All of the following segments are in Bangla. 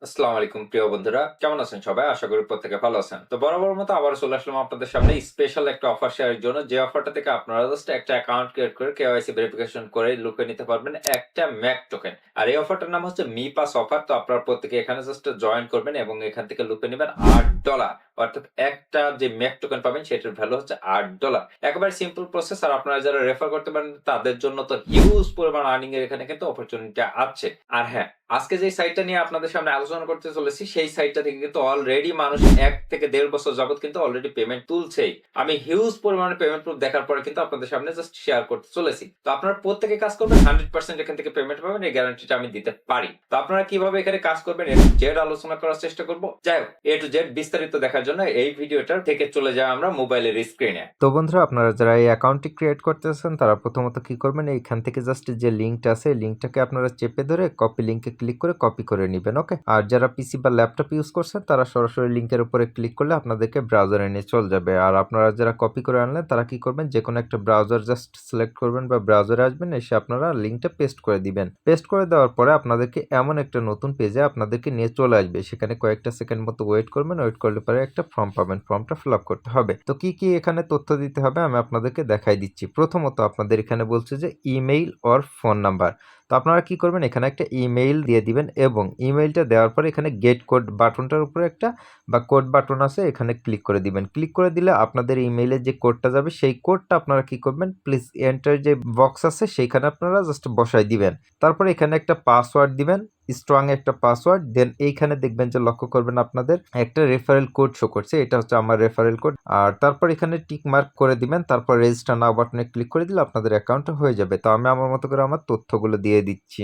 আসসালামু আলাইকুম প্রিয় বন্ধুরা, কেমন আছেন সবাই? আশা করি প্রত্যেকে ভালো আছেন। তো বরাবর মতো আবারও চলে আসলাম আপনাদের সামনে স্পেশাল একটা অফার শেয়ারের জন্য। যে অফারটা থেকে আপনারা জাস্ট একটা অ্যাকাউন্ট ক্রিয়েট করে কেওয়াইসি ভেরিফিকেশন করে লুপে নিতে পারবেন একটা ম্যাক টোকেন। আর এই অফারটার নাম হচ্ছে মি পাস অফার। তো আপনারা প্রত্যেকে এখানে জাস্ট জয়েন করবেন এবং এখান থেকে লুপে নিবেন $8। অর্থাৎ একটা যে ম্যাক টোকেন পাবেন সেটার ভ্যালু হচ্ছে $8। একেবারে সিম্পল প্রসেস। আর আপনারা যারা রেফার করতে পারেন তাদের জন্য তো হিউজ পরিমাণ আর্নিং এর এখানে কিন্তু অপরচুনিটি আছে। আর হ্যাঁ, আজকে যে সাইটটা নিয়ে আপনাদের সামনে আলোচনা করতে চলেছি সেই সাইটটা থেকে কিন্তু অলরেডি মানুষ ১ থেকে ১.৫ বছর যাবত কিন্তু অলরেডি পেমেন্ট তুলছেই। আমি হিউজ পরিমাণে পেমেন্ট প্রুফ দেখার পরে কিন্তু আপনাদের সামনে জাস্ট শেয়ার করতে চলেছি। তো আপনারা প্রত্যেকে কাজ করবেন 100% এখান থেকে পেমেন্ট পাবেন, এই গ্যারান্টিটা আমি দিতে পারি। তো আপনারা কিভাবে এখানে কাজ করবেন এর জেড আলোচনা করার চেষ্টা করব। যাই হোক, এ টু জেড বিস্তারিত দেখার জন্য এই ভিডিওটা থেকে চলে যাই আমরা মোবাইলের স্ক্রিনে। তো বন্ধুরা, আপনারা যারা এই অ্যাকাউন্টটি ক্রিয়েট করতেছেন তারা প্রথমত কি করবেন, এইখান থেকে জাস্ট যে লিঙ্কটা আছে এই লিঙ্কটাকে আপনারা চেপে ধরে কপি লিঙ্কে ক্লিক করে কপি করে নেবেন। ওকে, আর যারা পিসি বা ল্যাপটপ ইউজ করছেন তারা সরাসরি লিঙ্কের উপরে ক্লিক করলে আপনাদেরকে ব্রাউজারে নিয়ে চলে যাবে। আর আপনারা যারা কপি করে আনলেন তারা কি করবেন, যে কোনো একটা ব্রাউজার জাস্ট সিলেক্ট করবেন বা ব্রাউজারে আসবেন, এসে আপনারা লিঙ্কটা পেস্ট করে দিবেন। পেস্ট করে দেওয়ার পরে আপনাদেরকে এমন একটা নতুন পেজে আপনাদেরকে নিয়ে চলে আসবে। সেখানে কয়েকটা সেকেন্ড মতো ওয়েট করবেন, ওয়েট করলে পরে একটা ফর্ম পাবেন, ফর্মটা ফিল আপ করতে হবে। তো কি কি এখানে তথ্য দিতে হবে আমি আপনাদেরকে দেখাই দিচ্ছি। প্রথমত আপনাদের এখানে বলছে যে ইমেইল অর ফোন নাম্বার। তো আপনারা কি করবেন, এখানে একটা ইমেইল দিয়ে দিবেন এবং ইমেইলটা দেওয়ার পরে এখানে গেট কোড বাটনটার উপরে একটা বা কোড বাটন আছে, এখানে ক্লিক করে দিবেন। ক্লিক করে দিলে আপনাদের ইমেইলে যে কোডটা যাবে সেই কোডটা আপনারা কি করবেন, প্লিজ এন্টার যে বক্স আছে সেইখানে আপনারা জাস্ট বসাই দিবেন। তারপরে এখানে একটা পাসওয়ার্ড দিবেন, স্ট্রং একটা পাসওয়ার্ড। দেন এইখানে দেখবেন যে লক্ষ্য করবেন আপনাদের একটা রেফারেল কোড শো করছে, এটা হচ্ছে আমার রেফারেল কোড। আর তারপর এখানে টিক মার্ক করে দিবেন, তারপর রেজিস্টার নাও বাটনে ক্লিক করে দিলে আপনাদের অ্যাকাউন্টটা হয়ে যাবে। তো আমি আমার মতো করে আমার তথ্যগুলো দিয়ে দিচ্ছি।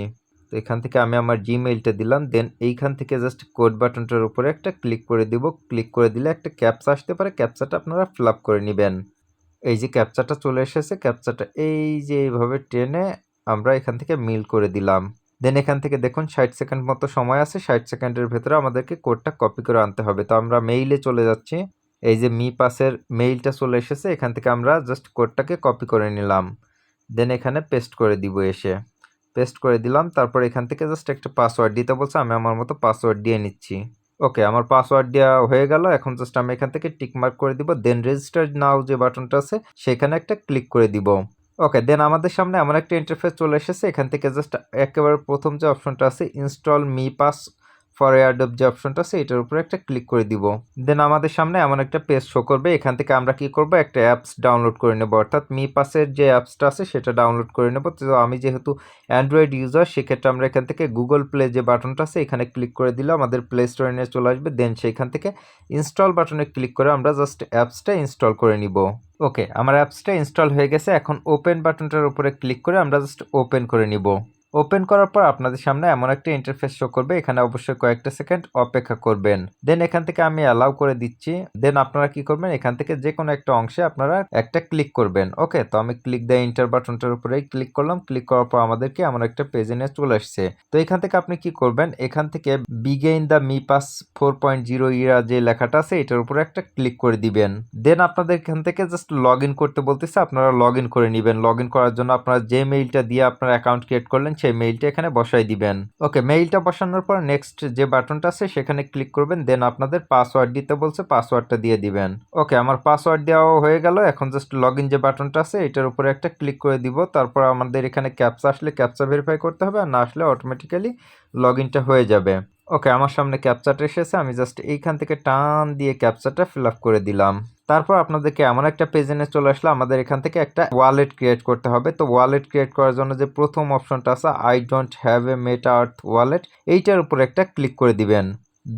তো এখান থেকে আমি আমার জিমেইলটা দিলাম, দেন এইখান থেকে জাস্ট কোড বাটনটার উপরে একটা ক্লিক করে দিব। ক্লিক করে দিলে একটা ক্যাপচা আসতে পারে, ক্যাপচাটা আপনারা ফিল আপ করে নেবেন। এই যে ক্যাপচাটা চলে এসেছে, ক্যাপচাটা এই যে এইভাবে টেনে আমরা এখান থেকে মিল করে দিলাম। দেন এখান থেকে দেখুন 60 সেকেন্ড মতো সময় আছে, 60 সেকেন্ডের ভেতরে আমাদেরকে কোডটা কপি করে আনতে হবে। তো আমরা মেইলে চলে যাচ্ছি। এই যে মি পাসের মেইলটা চলে এসেছে, এখান থেকে আমরা জাস্ট কোডটাকে কপি করে নিলাম। দেন এখানে পেস্ট করে দিব, এসে পেস্ট করে দিলাম। তারপর এখান থেকে জাস্ট একটা পাসওয়ার্ড দিতে বলছে, আমি আমার মতো পাসওয়ার্ড দিয়ে নিচ্ছি। ওকে, আমার পাসওয়ার্ড দেওয়া হয়ে গেল। এখন জাস্ট আমি এখান থেকে টিক মার্ক করে দিব। দেন রেজিস্টার নাও যে বাটনটা আছে সেখানে একটা ক্লিক করে দিব। ওকে, দেন আমাদের সামনে এমন একটা ইন্টারফেস চলে এসেছে। এখান থেকে জাস্ট একেবারে প্রথম যে অপশনটা আছে install me pass for airdrop যে অপশনটা আছে এটার উপরে একটা ক্লিক করে দিব। দেন আমাদের সামনে এমন একটা পেজ শো করবে। এখান থেকে আমরা কি করব, একটা অ্যাপস ডাউনলোড করে নেব, অর্থাৎ মি পাসের যে অ্যাপসটা আছে সেটা ডাউনলোড করে নেব। তো আমি যেহেতু অ্যান্ড্রয়েড ইউজার, সেক্ষেত্রে আমরা এখান থেকে গুগল প্লে যে বাটনটা আছে এখানে ক্লিক করে দিলে আমাদের প্লে স্টোরে নিয়ে চলে আসবে। দেন সেইখান থেকে ইনস্টল বাটনে ক্লিক করে আমরা জাস্ট অ্যাপসটা ইনস্টল করে নিব। ওকে, আমার অ্যাপসটা ইনস্টল হয়ে গেছে। এখন ওপেন বাটনটার উপরে ক্লিক করে আমরা জাস্ট ওপেন করে নিব। ওপেন করার পর আপনাদের সামনে এমন একটা ইন্টারফেস শো করবে, এখানে অবশ্যই কয়েকটা সেকেন্ড অপেক্ষা করবেন। দেন এখান থেকে আমি অ্যালাউ করে দিচ্ছি। দেন আপনারা কি করবেন, এখান থেকে যে কোনো একটা অংশে আপনারা একটা ক্লিক করবেন। ওকে, তো আমি ক্লিক দ্য ইন্টার বাটনটার উপরেই ক্লিক করলাম। ক্লিক করার পর আমাদেরকে এমন একটা পেজে নিয়ে চলে আসছে। তো এখান থেকে আপনি কি করবেন, এখান থেকে begin the me pass 4.0 Ira যে লেখাটা আছে এটার উপরে একটা ক্লিক করে দিবেন। দেন আপনাদের এখান থেকে জাস্ট লগ ইন করতে বলতেছে, আপনারা লগ ইন করে নেবেন। লগ ইন করার জন্য আপনারা যে মেইলটা দিয়ে আপনার অ্যাকাউন্ট ক্রিয়েট করলেন সেই মেইলটা এখানে বসাই দিবেন। ওকে, মেইলটা বসানোর পর নেক্সট যে বাটনটা আছে সেখানে ক্লিক করবেন। দেন আপনাদের পাসওয়ার্ড দিতে বলছে, পাসওয়ার্ডটা দিয়ে দিবেন। ওকে, আমার পাসওয়ার্ড দেওয়া হয়ে গেল। এখন জাস্ট লগ ইন যে বাটনটা আছে এটার উপরে একটা ক্লিক করে দিব। তারপর আমাদের এখানে ক্যাপচা আসলে ক্যাপচা ভেরিফাই করতে হবে, আর না আসলে অটোমেটিক্যালি লগ ইনটা হয়ে যাবে। ওকে, আমার সামনে ক্যাপচাটা এসেছে, আমি জাস্ট এইখান থেকে টান দিয়ে ক্যাপচাটা ফিল আপ করে দিলাম। তারপর আপনাদেরকে এমন একটা পেজে নিয়ে চলে আসলে আমাদের এখান থেকে একটা ওয়ালেট ক্রিয়েট করতে হবে। তো ওয়ালেট ক্রিয়েট করার জন্য যে প্রথম অপশনটা আছে I don't have a meta earth wallet, এইটার উপরে একটা ক্লিক করে দিবেন।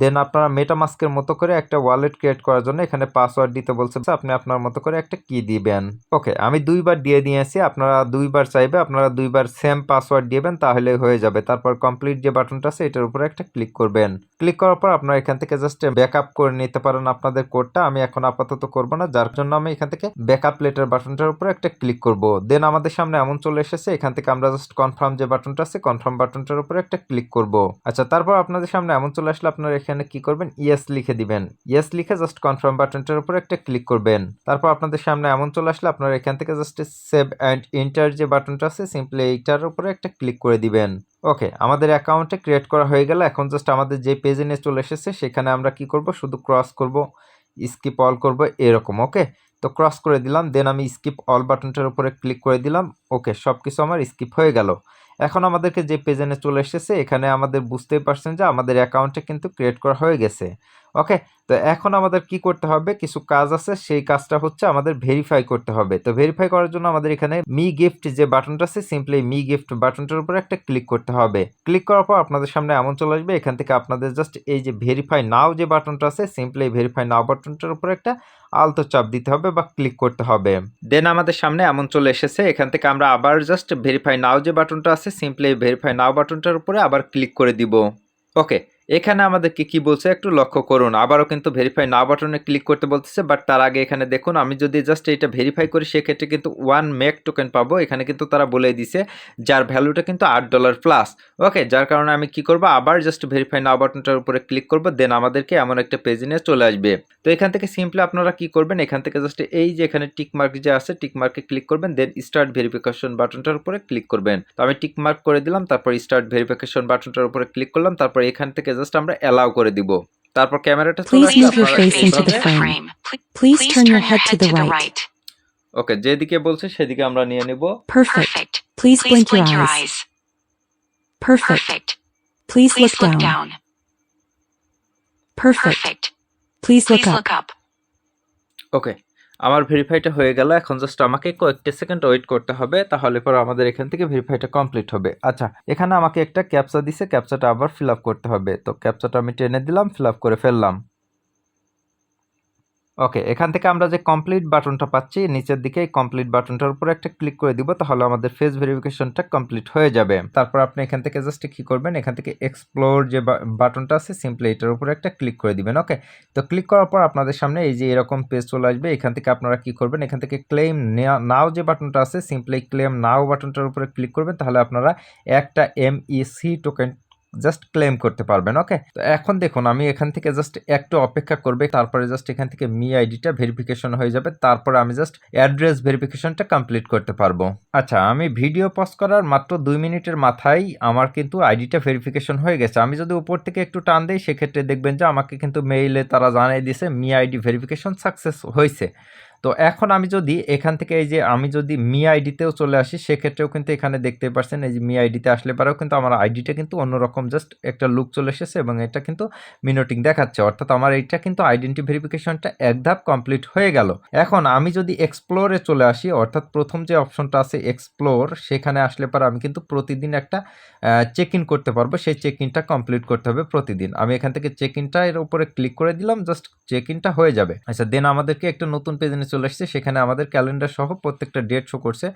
দেন আপনারা মেটামাস্কের মতো করে একটা ওয়ালেট ক্রিয়েট করার জন্য এখানে পাসওয়ার্ড দিতে বলছে, আপনি আপনার মতো করে একটা কি দিবেন। ওকে, আমি 2বার দিয়ে দিয়েছি, আপনারা 2বার চাইবে আপনারা 2বার সেম পাসওয়ার্ড দিবেন, তাহলে হয়ে যাবে। তারপর কমপ্লিট যে বাটনটা আছে এটার উপরে একটা ক্লিক করবেন। ক্লিক করার পর আপনারা এখান থেকে জাস্ট ব্যাকআপ করে নিতে পারেন আপনাদের কোডটা। আমি এখন আপাতত করব না, যার জন্য আমি এখান থেকে ব্যাকআপ লেটার বাটনটার উপরে একটা ক্লিক করব। দেন আমাদের সামনে এমন চলে এসেছে, এখান থেকে আমরা জাস্ট কনফার্ম যে বাটনটা আছে কনফার্ম বাটনটার উপরে একটা ক্লিক করব। আচ্ছা, তারপর আপনাদের সামনে এমন চলে আসলে আপনারা এখানে কি করবেন, ইয়েস লিখে দিবেন। ইয়েস লিখে জাস্ট কনফার্ম বাটনটার উপর একটা ক্লিক করবেন। তারপর আপনাদের সামনে এমন চলে আসলে আপনারা এখান থেকে জাস্ট সেভ অ্যান্ড এন্টার যে বাটনটা আছে সিম্পলি এইটার উপরে একটা ক্লিক করে দিবেন। ওকে, আমাদের অ্যাকাউন্টে ক্রিয়েট করা হয়ে গেল। এখন জাস্ট আমাদের যে পেজে নিয়ে চলে এসেছে সেখানে আমরা কি করব, শুধু ক্রস করব, স্কিপ অল করব এরকম। ওকে, তো ক্রস করে দিলাম, দেন আমি স্কিপ অল বাটনটার উপরে ক্লিক করে দিলাম। ওকে, সব কিছু আমার স্কিপ হয়ে গেল। এখন আমাদেরকে যে পেজে নিয়ে চলে এসেছে এখানে আমাদের বুঝতেই পারছেন যে আমাদের অ্যাকাউন্টে কিন্তু ক্রিয়েট করা হয়ে গেছে। ওকে, তো এখন আমাদের কি করতে হবে, কিছু কাজ আছে, সেই কাজটা হচ্ছে আমাদের ভেরিফাই করতে হবে। তো ভেরিফাই করার জন্য আমাদের এখানে মি গিফট যে বাটনটা আছে সিম্পলি মি গিফট বাটনটার উপরে একটা ক্লিক করতে হবে। ক্লিক করার পর আপনাদের সামনে এমন চলে আসবে, এখান থেকে আপনাদের জাস্ট এই যে ভেরিফাই নাও যে বাটনটা আছে সিম্পলি ভেরিফাই নাও বাটনটার উপরে একটা আলতো চাপ দিতে হবে বা ক্লিক করতে হবে। দেন আমাদের সামনে এমন চলে এসেছে, এখান থেকে আমরা আবার জাস্ট ভেরিফাই নাও যে বাটনটা আছে সিম্পলি ভেরিফাই নাও বাটনটার উপরে আবার ক্লিক করে দিব। ওকে, এখানে আমাদেরকে কি বলছে একটু লক্ষ্য করুন, আবারও কিন্তু ভেরিফাই নাও বাটনে ক্লিক করতে বলতেছে, বাট তার আগে এখানে দেখুন আমি যদি জাস্ট এটা ভেরিফাই করি সেক্ষেত্রে কিন্তু 1 মেক টোকেন পাবো। এখানে কিন্তু তারা বলে দিছে যার ভ্যালুটা কিন্তু $8 প্লাস। ওকে, যার কারণে আমি কি করব, আবার জাস্ট ভেরিফাই নাও বাটনটার উপরে ক্লিক করব, দেন আমাদেরকে এমন একটা পেজে নিয়ে চলে আসবে। তো এখান থেকে সিম্পলি আপনারা কি করবেন, এখান থেকে জাস্ট এই যে এখানে টিক মার্ক যে আছে টিক মার্কে ক্লিক করবেন, দেন স্টার্ট ভেরিফিকেশন বাটনটার উপরে ক্লিক করবেন। তো আমি টিক মার্ক করে দিলাম, তারপর স্টার্ট ভেরিফিকেশন বাটনটার উপরে ক্লিক করলাম, তারপর এখান থেকে জাস্ট আমরা অ্যালাউ করে দিব। তারপর ক্যামেরাটা চলে Please আসলে move your আপনারা face into the এইভাবে frame. Please turn your head to the right. ওকে, যেদিকে বলছে সেদিকে আমরা নিয়ে নিব। Perfect. Please blink your eyes. Perfect. Please look down. Perfect. Please look up. ওকে, আমার ভেরিফাইটা হয়ে গেল। এখন জাস্ট আমাকে কয়েকটা সেকেন্ড ওয়েট করতে হবে, তাহলে পরে আমাদের এখান থেকে ভেরিফাইটা কমপ্লিট হবে। আচ্ছা, এখানে আমাকে একটা ক্যাপচা দিছে, ক্যাপচাটা আবার ফিল আপ করতে হবে। তো ক্যাপচাটা আমি টেনে দিলাম, ফিল আপ করে ফেললাম। ওকে, এখান থেকে আমরা যে কমপ্লিট বাটনটা পাচ্ছি নিচের দিকে, এই কমপ্লিট বাটনটার উপর একটা ক্লিক করে দিব, তাহলে আমাদের ফেস ভেরিফিকেশনটা কমপ্লিট হয়ে যাবে। তারপর আপনি এখান থেকে জাস্ট কি করবেন, এখান থেকে এক্সপ্লোর যে বাটনটা আছে সিম্পলি এটার উপরে একটা ক্লিক করে দিবেন। ওকে, তো ক্লিক করার পর আপনাদের সামনে এই যে এরকম পেজ চলে আসবে। এখান থেকে আপনারা কি করবেন, এখান থেকে ক্লেম নাও যে বাটনটা আছে সিম্পলি ক্লেম নাও বাটনটার উপরে ক্লিক করবেন, তাহলে আপনারা একটা MEC টোকেন জাস্ট ক্লেম করতে পারবেন। ওকে, তো এখন দেখুন আমি এখান থেকে জাস্ট একটু অপেক্ষা করবে, তারপরে জাস্ট এখান থেকে মি আইডিটা ভেরিফিকেশন হয়ে যাবে, তারপরে আমি জাস্ট অ্যাড্রেস ভেরিফিকেশনটা কমপ্লিট করতে পারবো। আচ্ছা, আমি ভিডিও পজ করার মাত্র 2 মিনিটের মাথায় আমার কিন্তু আইডিটা ভেরিফিকেশন হয়ে গেছে। আমি যদি উপর থেকে একটু টান দিই সেক্ষেত্রে দেখবেন যে আমাকে কিন্তু মেইলে তারা জানিয়ে দিয়েছে মি আইডি ভেরিফিকেশন সাকসেস হয়েছে। তো এখন আমি যদি এখান থেকে এই যে আমি যদি মি আইডিতেও চলে আসি সেক্ষেত্রেও কিন্তু এখানে দেখতে পাচ্ছেন এই যে মি আইডিতে আসলে পরেও কিন্তু আমার আইডিটা কিন্তু অন্যরকম জাস্ট একটা লুক চলে এসেছে এবং এটা কিন্তু মিনোটিং দেখাচ্ছে, অর্থাৎ আমার এইটা কিন্তু আইডেন্টি ভেরিফিকেশনটা এক ধাপ কমপ্লিট হয়ে গেল। এখন আমি যদি এক্সপ্লোরে চলে আসি, অর্থাৎ প্রথম যে অপশনটা আছে এক্সপ্লোর, সেখানে আসলে পরে আমি কিন্তু প্রতিদিন একটা চেক ইন করতে পারবো, সেই চেক ইনটা কমপ্লিট করতে হবে প্রতিদিন। আমি এখান থেকে চেক ইনটা এর উপরে ক্লিক করে দিলাম, জাস্ট চেক ইনটা হয়ে যাবে। আচ্ছা, দেন আমাদেরকে একটা নতুন পেজে চলে আসছে, সেখানে আমাদের ক্যালেন্ডার সহ প্রত্যেকটা ডেট শো করছে।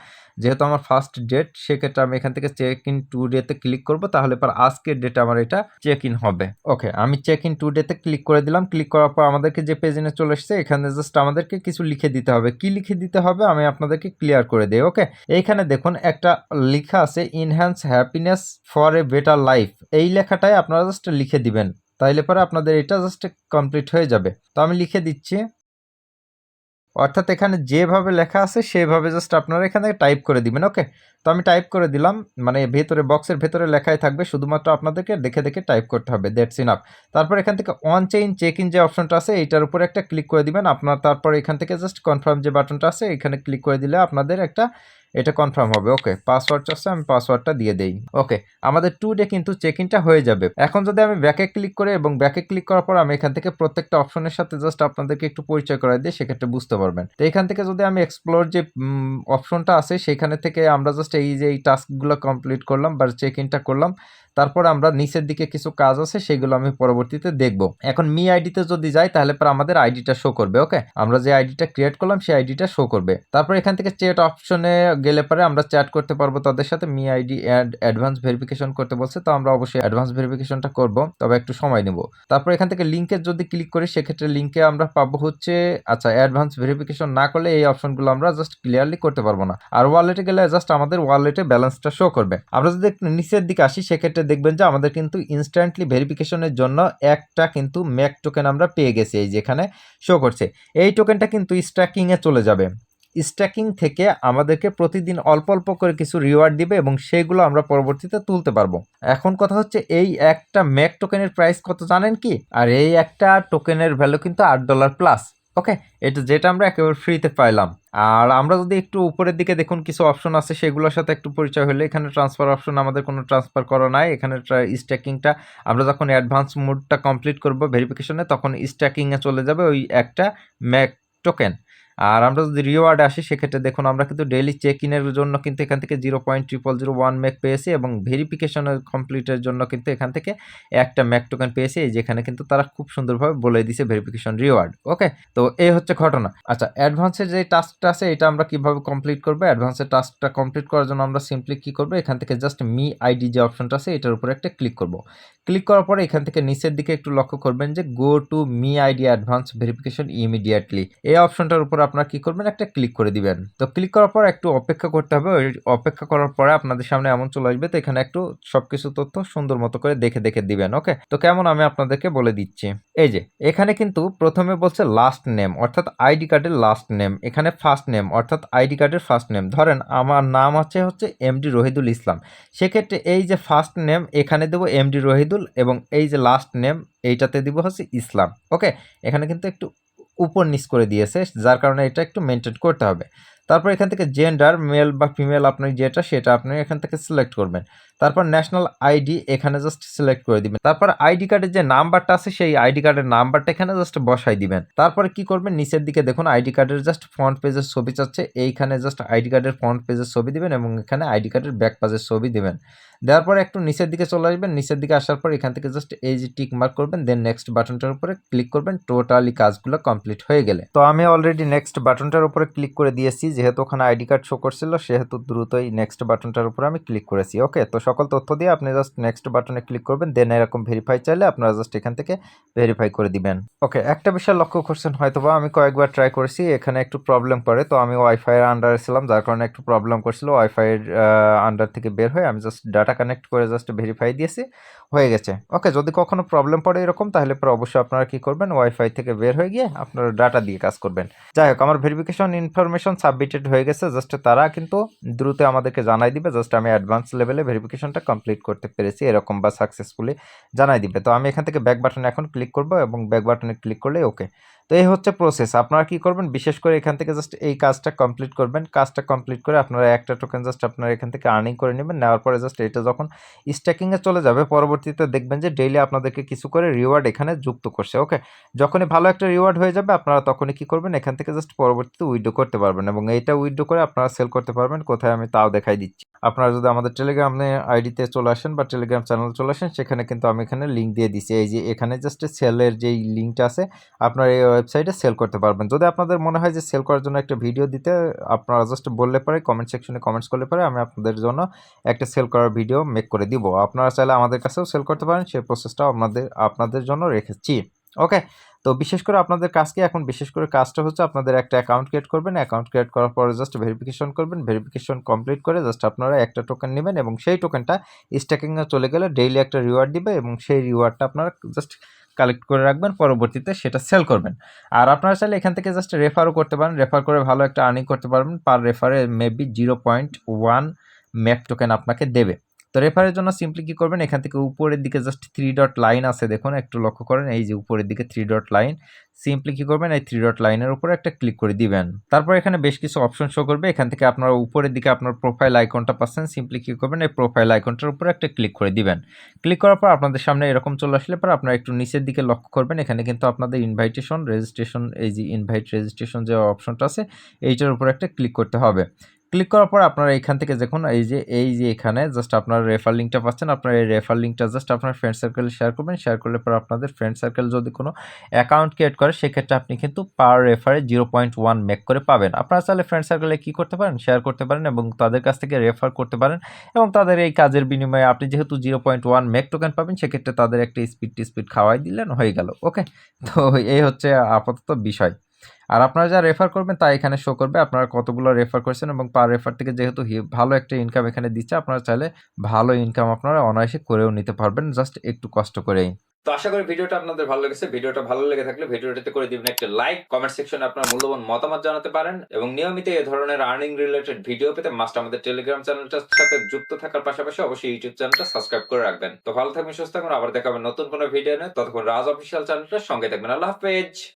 যেহেতু আমার ফার্স্ট ডেট সেক্ষেত্রে আমি এখান থেকে চেক ইন টু ডেতে ক্লিক করব, তাহলে পর আজকের ডেটে আমার এটা চেক ইন হবে। ওকে, আমি চেক ইন টু ডেতে ক্লিক করে দিলাম। ক্লিক করার পর আমাদেরকে যে পেজে চলে আসছে এখানে জাস্ট আমাদেরকে কিছু লিখে দিতে হবে। কি লিখে দিতে হবে আমি আপনাদেরকে ক্লিয়ার করে দিই। ওকে, এইখানে দেখুন একটা লেখা আছে enhance happiness for a better life, এই লেখাটাই আপনারা জাস্ট লিখে দিবেন, তাইলে পরে আপনাদের এটা জাস্ট কমপ্লিট হয়ে যাবে। তো আমি লিখে দিচ্ছি, অর্থাৎ এখানে যেভাবে লেখা আছে সেভাবে জাস্ট আপনারা এখানে টাইপ করে দিবেন। ওকে, তো আমি টাইপ করে দিলাম, মানে ভেতরে বক্সের ভেতরে লেখাই থাকবে, শুধুমাত্র আপনাদেরকে দেখে দেখে টাইপ করতে হবে, দ্যাটস ইনাফ। তারপর এখান থেকে অন চেক ইন যে অপশনটা আছে এইটার উপরে একটা ক্লিক করে দিবেন আপনার, তারপর এখান থেকে জাস্ট কনফার্ম যে বাটনটা আছে এখানে ক্লিক করে দিলে আপনাদের একটা এটা কনফার্ম হবে। ওকে, পাসওয়ার্ড চাচ্ছে, আমি পাসওয়ার্ডটা দিয়ে দেই। ওকে, আমাদের 2 ডে কিন্তু চেক ইনটা হয়ে যাবে। এখন যদি আমি ব্যাকে ক্লিক করে এবং ব্যাকে ক্লিক করার পর আমি এখান থেকে প্রত্যেকটা অপশনের সাথে জাস্ট আপনাদেরকে একটু পরিচয় করাই দিই, সেক্ষেত্রে বুঝতে পারবেন। তো এখান থেকে যদি আমি এক্সপ্লোর যে অপশনটা আছে সেখানে থেকে আমরা জাস্ট এই যে এই টাস্কগুলো কমপ্লিট করলাম বা চেক ইনটা করলাম, তারপর আমরা নিচের দিকে কিছু কাজ আছে সেগুলো আমি পরবর্তীতে দেখব। এখন মি আইডিতে যদি যাই তাহলে পর আমাদের আইডিটা শো করবে। ওকে, আমরা যে আইডিটা ক্রিয়েট করলাম সেই আইডিটা শো করবে। তারপর এখান থেকে চ্যাট অপশনে গেলে পরে আমরা চ্যাট করতে পারবো তাদের সাথে। মি আইডি অ্যাডভান্স ভেরিফিকেশন করতে বলছে, তো আমরা অবশ্যই অ্যাডভান্স ভেরিফিকেশনটা করব, তবে একটু সময় নেব। তারপর এখান থেকে লিঙ্কে যদি ক্লিক করি সেক্ষেত্রে লিঙ্কে আমরা পাবো হচ্ছে আচ্ছা অ্যাডভান্স ভেরিফিকেশন না করলে এই অপশনগুলো আমরা জাস্ট ক্লিয়ারলি করতে পারবো না। আর ওয়ালেটে গেলে জাস্ট আমাদের ওয়ালেটে ব্যালেন্সটা শো করবে। আমরা যদি নিচের দিকে আসি সেক্ষেত্রে দেখবেন যে আমাদের কিন্তু ইনস্ট্যান্টলি ভেরিফিকেশনের জন্য একটা কিন্তু ম্যাক টোকেন আমরা পেয়ে গেছি, এই যেখানে শো করছে। এই টোকেনটা কিন্তু স্ট্যাকিংয়ে চলে যাবে। স্ট্যাকিং থেকে আমাদেরকে প্রতিদিন অল্প অল্প করে কিছু রিওয়ার্ড দিবে এবং সেগুলো আমরা পরবর্তীতে তুলতে পারবো। এখন কথা হচ্ছে এই একটা ম্যাক টোকেনের প্রাইস কত জানেন কি? আর এই একটা টোকেনের ভ্যালু কিন্তু $8 প্লাস। ওকে, এটা যেটা আমরা একেবারে ফ্রিতে পাইলাম। আর আমরা যদি একটু উপরের দিকে দেখুন কিছু অপশন আছে, সেগুলোর সাথে একটু পরিচয় হলে এখানে ট্রান্সফার অপশন, আমাদের কোনো ট্রান্সফার করা নাই। এখানে স্ট্যাকিংটা আমরা যখন অ্যাডভান্স মোডটা কমপ্লিট করব ভেরিফিকেশনে, তখন স্ট্যাকিংয়ে চলে যাবে ওই একটা ম্যাক টোকেন। আর আমরা যদি রিওয়ার্ডে আসি সেক্ষেত্রে দেখুন আমরা কিন্তু ডেইলি চেক ইনের জন্য কিন্তু এখান থেকে 0.0001 ম্যাক পেয়েছি এবং ভেরিফিকেশনের কমপ্লিটের জন্য কিন্তু এখান থেকে একটা ম্যাক টোকেন পেয়েছি, যেখানে কিন্তু তারা খুব সুন্দরভাবে বলে দিয়েছে ভেরিফিকেশন রিওয়ার্ড। ওকে, তো এই হচ্ছে ঘটনা। আচ্ছা, অ্যাডভান্সের যে টাস্কটা আছে এটা আমরা কিভাবে কমপ্লিট করবো? অ্যাডভান্সের টাস্কটা কমপ্লিট করার জন্য আমরা সিম্পলি কি করবো, এখান থেকে জাস্ট মি আইডি যে অপশনটা আছে এটার উপরে একটা ক্লিক করব। ক্লিক করার পরে এখান থেকে নিচের দিকে একটু লক্ষ্য করবেন যে go to me ID advance verification immediately, এই অপশনটার উপর আপনারা কি করবেন, একটা ক্লিক করে দিবেন। তো ক্লিক করার পর একটু অপেক্ষা করতে হবে। ওই অপেক্ষা করার পরে আপনাদের সামনে এমন চলে আসবে, তো এখানে একটু সবকিছু তথ্য সুন্দর মতো করে দেখে দেখে দিবেন। ওকে, তো কেমন আমি আপনাদেরকে বলে দিচ্ছি। এই যে এখানে কিন্তু প্রথমে বলছে লাস্ট নেম অর্থাৎ আইডি কার্ডের লাস্ট নেম, এখানে ফার্স্ট নেম অর্থাৎ আইডি কার্ডের ফার্স্ট নেম। ধরেন আমার নাম হচ্ছে এমডি রহিদুল ইসলাম, সেক্ষেত্রে এই যে ফার্স্ট নেম এখানে দেবো এমডি রহিদুল এবং এই যে লাস্ট নেম এইটাতে দিব হচ্ছে ইসলাম। ওকে, এখানে কিন্তু একটু উপর নিচ করে দিয়েছে, যার কারণে এটা একটু মেনটেন করতে হবে। তারপর এখান থেকে জেন্ডার মেল বা ফিমেল আপনি যেটা সেটা আপনি এখান থেকে সিলেক্ট করবেন। তারপর ন্যাশনাল আইডি এখানে জাস্ট সিলেক্ট করে দিবেন। তারপর আইডি কার্ডের যে নাম্বারটা আছে সেই আইডি কার্ডের নাম্বারটা এখানে জাস্ট বসাই দিবেন। তারপরে কি করবেন, নিচের দিকে দেখুন আইডি কার্ডের জাস্ট ফ্রন্ট পেজের ছবি চাচ্ছে, এইখানে জাস্ট আইডি কার্ডের ফ্রন্ট পেজের ছবি দিবেন এবং এখানে আইডি কার্ডের ব্যাক পেজের ছবি দিবেন। দেওয়ার পরে একটু নিচের দিকে চলে আসবেন, নিচের দিকে আসার পর এখান থেকে জাস্ট এই যে টিক মার্ক করবেন, দেন নেক্সট বাটনটার উপরে ক্লিক করবেন। টোটালি কাজগুলো কমপ্লিট হয়ে গেলে তো আমি অলরেডি নেক্সট বাটনটার উপরে ক্লিক করে দিয়েছি, যেহেতু ওখানে আইডি কার্ড শো করছিল সেহেতু দ্রুতই নেক্সট বাটনটার উপরে আমি ক্লিক করেছি। ওকে, তো সকল তথ্য দিয়ে আপনি জাস্ট নেক্সট বাটনে ক্লিক করবেন, দেন এরকম ভেরিফাই চাইলে আপনারা জাস্ট এখান থেকে ভেরিফাই করে দিবেন। ওকে, একটা বিষয় লক্ষ্য করছেন হয়তোবা, আমি কয়েকবার ট্রাই করেছি, এখানে একটু প্রবলেম করে। তো আমি ওয়াইফাই এর আন্ডারে ছিলাম, যার কারণে একটু প্রবলেম করছিল। ওয়াইফাই এর আন্ডার থেকে বের হয়ে আমি জাস্ট ডাটা কানেক্ট করে জাস্ট ভেরিফাই দিয়েছি, হয়ে গেছে। ওকে, যদি কখনো প্রবলেম পড়ে এরকম, তাহলে পরে অবশ্যই আপনারা কি করবেন, ওয়াইফাই থেকে বের হয়ে গিয়ে আপনারা ডাটা দিয়ে কাজ করবেন। যাই হোক, আমার ভেরিফিকেশন ইনফরমেশন সাবমিটেড হয়ে গেছে, জাস্ট তারা কিন্তু দ্রুত আমাদেরকে জানাই দিবে জাস্ট আমি অ্যাডভান্স লেভেলে ভেরিফিকেশনটা কমপ্লিট করতে পেরেছি এরকম, বা সাকসেসফুলি জানাই দিবে। তো আমি এখান থেকে ব্যাক বাটনে এখন ক্লিক করব এবং ব্যাক বাটনে ক্লিক করলে ওকে। তো এই হচ্ছে প্রসেস। আপনারা কি করবেন, বিশেষ করে এখান থেকে জাস্ট এই কাজটা কমপ্লিট করবেন। কাজটা কমপ্লিট করে আপনারা একটা টোকেন জাস্ট আপনারা এখান থেকে আর্নিং করে নেবেন। নেওয়ার পরে জাস্ট এটা যখন স্ট্যাকিংয়ে চলে যাবে, পরবর্তীতে দেখবেন যে ডেইলি আপনাদেরকে কিছু করে রিওয়ার্ড এখানে যুক্ত করছে। ওকে, যখনই ভালো একটা রিওয়ার্ড হয়ে যাবে আপনারা তখনই কি করবেন, এখান থেকে জাস্ট পরবর্তীতে উইথড্র করতে পারবেন এবং এইটা উইথড্র করে আপনারা সেল করতে পারবেন। কোথায় আমি তাও দেখাই দিচ্ছি। আপনারা যদি আমাদের টেলিগ্রাম আইডিতে চলে আসেন বা টেলিগ্রাম চ্যানেলে চলে আসেন, সেখানে কিন্তু আমি এখানে লিঙ্ক দিয়ে দিচ্ছি। এই যে এখানে জাস্ট সেলের যেই লিঙ্কটা আছে আপনারা এই ওয়েবসাইটে সেল করতে পারবেন। যদি আপনাদের মনে হয় যে সেল করার জন্য একটা ভিডিও দিতে, আপনারা জাস্ট বললে পরে কমেন্ট সেকশনে কমেন্টস করলে পরে আমি আপনাদের জন্য একটা সেল করার ভিডিও মেক করে দিব। আপনারা চাইলে আমাদের কাছেও সেল করতে পারেন, সেই প্রসেসটাও আপনাদের জন্য রেখেছি। ওকে, তো বিশেষ করে আপনাদের কাজকে এখন বিশেষ করে কাজটা হচ্ছে আপনাদের একটা অ্যাকাউন্ট ক্রিয়েট করবেন। অ্যাকাউন্ট ক্রিয়েট করার পরে জাস্ট ভেরিফিকেশন করবেন। ভেরিফিকেশন কমপ্লিট করে জাস্ট আপনারা একটা টোকেন নেবেন এবং সেই টোকেনটা স্ট্যাকিংয়ে চলে গেলে ডেইলি একটা রিওয়ার্ড দিবে এবং সেই রিওয়ার্ডটা আপনারা জাস্ট কালেক্ট করে রাখবেন, পরবর্তীতে সেটা সেল করবেন। আর আপনারা চাইলে এখান থেকে জাস্ট রেফারও করতে পারেন, রেফার করে ভালো একটা আর্নিং করতে পারবেন। পার রেফারে মেবি 0.1 ম্যাক টোকেন আপনাকে দেবে। তো রেফারের জন্য সিম্পলি কি করবেন, এখান থেকে উপরের দিকে জাস্ট 3 ডট লাইন আছে দেখুন, একটু লক্ষ্য করেন, এই যে উপরের দিকে 3 ডট লাইন, সিম্পলি কি করবেন, এই 3 ডট লাইনের উপরে একটা ক্লিক করে দিবেন। তারপর এখানে বেশ কিছু অপশন শো করবে, এখান থেকে আপনারা উপরের দিকে আপনার প্রোফাইল আইকনটা পাচ্ছেন, সিম্পলি কি করবেন, এই প্রোফাইল আইকনটার উপরে একটা ক্লিক করে দিবেন। ক্লিক করার পর আপনাদের সামনে এরকম চলে আসলে পর আপনারা একটু নিচের দিকে লক্ষ্য করবেন, এখানে কিন্তু আপনাদের ইনভাইটেশন রেজিস্ট্রেশন, এই যে ইনভাইট রেজিস্ট্রেশন যে অপশনটা আছে এইটার উপরে একটা ক্লিক করতে হবে। ক্লিক করার পর আপনারা এখান থেকে দেখুন এই যে এখানে জাস্ট আপনার রেফার লিঙ্কটা পাচ্ছেন, আপনার এই রেফার লিঙ্কটা জাস্ট আপনার ফ্রেন্ড সার্কেলে শেয়ার করবেন। শেয়ার করলে পর আপনাদের ফ্রেন্ড সার্কেল যদি কোনো অ্যাকাউন্ট ক্রিয়েট করে সেক্ষেত্রে আপনি কিন্তু পার রেফারে 0.1 মেক করে পাবেন। আপনারা চাইলে ফ্রেন্ড সার্কেলে কী করতে পারেন, শেয়ার করতে পারেন এবং তাদের কাছ থেকে রেফার করতে পারেন এবং তাদের এই কাজের বিনিময়ে আপনি যেহেতু 0.1 মেক টোকেন পাবেন, সেক্ষেত্রে তাদের একটা স্পিড খাওয়াই দিলেন, হয়ে গেল। ওকে, তো এই হচ্ছে আপাতত বিষয়। আর আপনারা যা রেফার করবেন তা এখানে শো করবে আপনারা কতগুলো রেফার করেছেন এবং পার রেফার থেকে যেহেতু ভালো একটা ইনকাম এখানে দিচ্ছে আপনারা চাইলে ভালো ইনকাম আপনারা অনায়াসে করেও নিতে পারবেন জাস্ট একটু কষ্ট করেই। তো আশা করি ভিডিওটা আপনাদের ভালো লেগেছে। ভিডিওটা ভালো লেগে থাকলে ভিডিওটাতে করে দিবেন একটা লাইক, কমেন্ট সেকশনে আপনার মূল্যবান মতামত জানাতে পারেন এবং নিয়মিত এই ধরনের আর্নিং রিলেটেড ভিডিও পেতে মাস্ট আমাদের টেলিগ্রাম চ্যানেলটার সাথে যুক্ত থাকার পাশাপাশি অবশ্যই ইউটিউব চ্যানেলটা সাবস্ক্রাইব করে রাখবেন। তো ভালো থাকবেন, সুস্থ থাকবেন, আবার দেখা হবে নতুন কোনো ভিডিও নিয়ে। ততক্ষণ রাজ অফিসিয়াল চ্যানেলটার সঙ্গে থাকবেন। আল্লাহ হাফেজ।